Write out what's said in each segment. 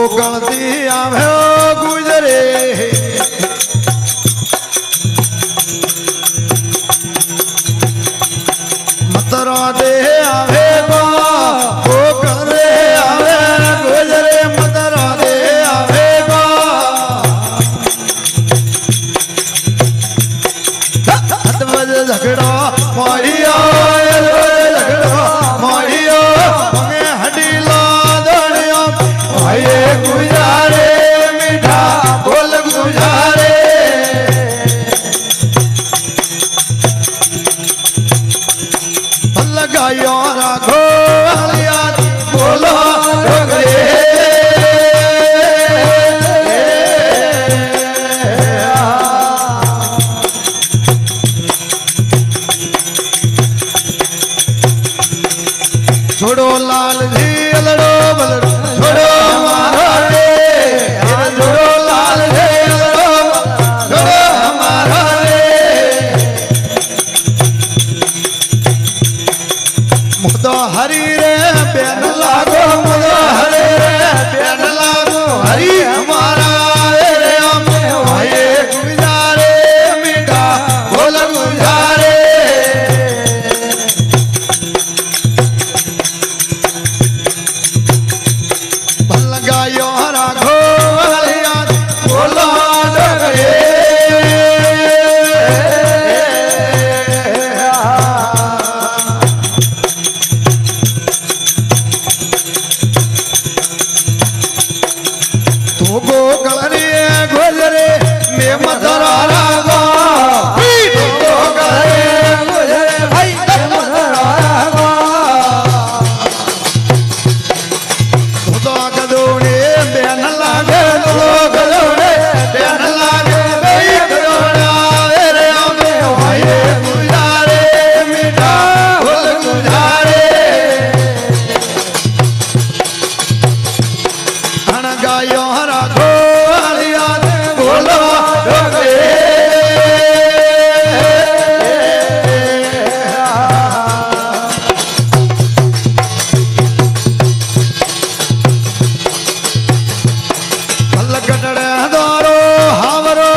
ગણતી આવ્યો ગુજરે મતરા દે આવે ગોકળે આવે ગુજરે મતરા દે આવે ઝઘડો મોડિયો ઝઘડો મોડિયો અમે હડીલા દણિયો ભાઈએ ગુજારે મીઠા બોલ ગુજારે લગાયો રાખો બોલો છોડો લાલ જી અલડો બલડો છોડો મારો રે છોડો લાલ રે અલડો છોડો મારો રે મુદો હરી રે બેન લાગો મુદો હરી રે બેન લાગો હરી હમારા રે અમે ભાઈએ ગુજારે મીઠા બોલ ગુજારે ગાયો રાખો બોલો ડગરે તો ગોકળને ગોજરે મે મધરા રાગો ગોકળને ગોજરે ભાઈ મધરા રાગો તો કદોને બેન લાગે તો કદોને બેન લાગે બેઈ કદોણા રે અમે ભાઈએ ગુજારે મીઠા બોલ ગુજારે અણ ગાયો રાખો હરિયા બોલો ડગરે કટડે દારો હાવરો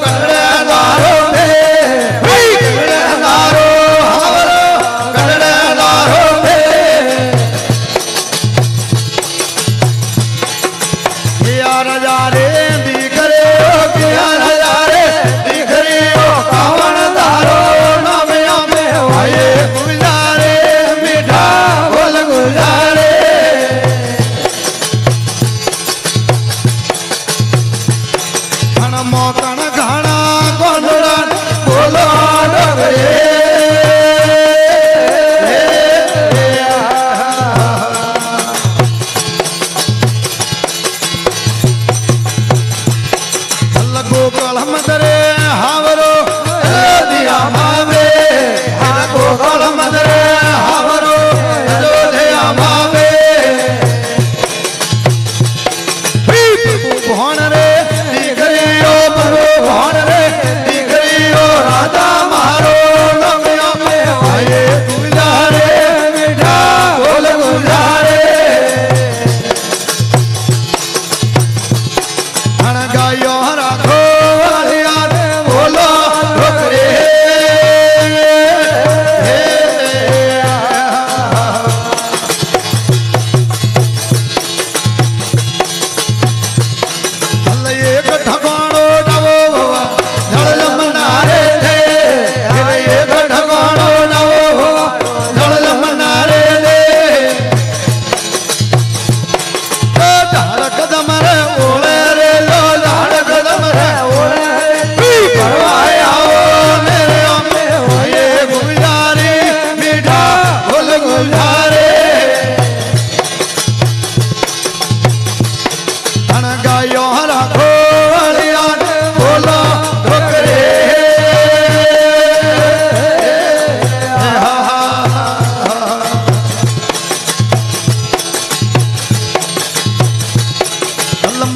કટડે દારો બે કટડે દારો હાવરો કટડે દારો બે કિયા રાજા રે દીકરે કિયા રાજા રે દીકરી કાવણ દારો નામે અમે ભાઈએ ગુજારે મીઠા બોલ ગુજારે મોકણ ઘણા કોંડળા બોલો ડગરે ગોકળ મદરે હાવરો દિયા માવે ગોકળ મદરે હાવરો દિયા માવે ભણ રે દીકરીઓ બરો ભણ રે દીકરીઓ રાધા મારો નમે અમે ભાઈએ ગુજારે મીઠા બોલ ગુજારે અણ ગાયો રાખો હરિયા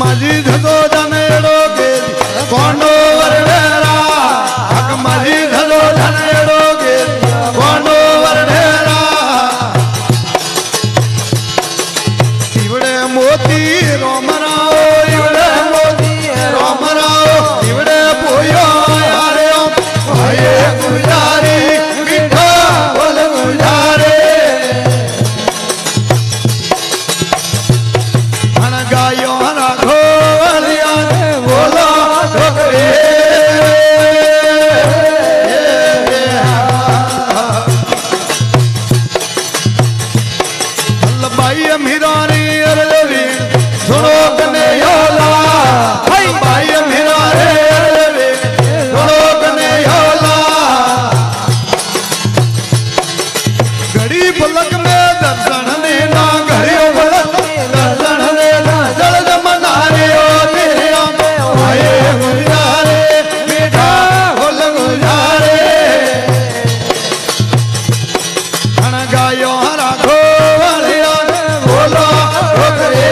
माझी धजो धनेड़ो गेरी कोंडो वरडेरा हक माझी धजो धनेड़ो गेरी कोंडो वरडेरा इवड़े मोती रोमराओ इवड़े मोती रोमराओ इवड़े पोयो यारे भाई गुजारी मीठा बोल गुजारे हन गायो राखो लिया बोलो ढोकरे भाई अमीरानी अरवी सुनो कने योला भाई अमीरारे अरवी सुनो कने योला घड़ी पलक में दर्शन देना घड़ी पलक में दर्शन देना जल जमनारे ओ तेरे भाई गुजारे मीठा बोल गुजारे हन गायो राखो वालिया बोलो ढोकरे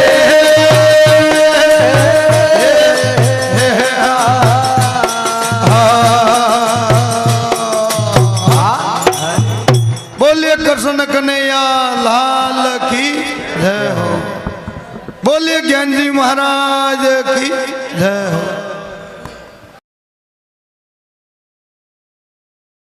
बोलिए कृष्ण कन्हैया लाल की जय हो बोलिए ज्ञान जी महाराज की जय हो।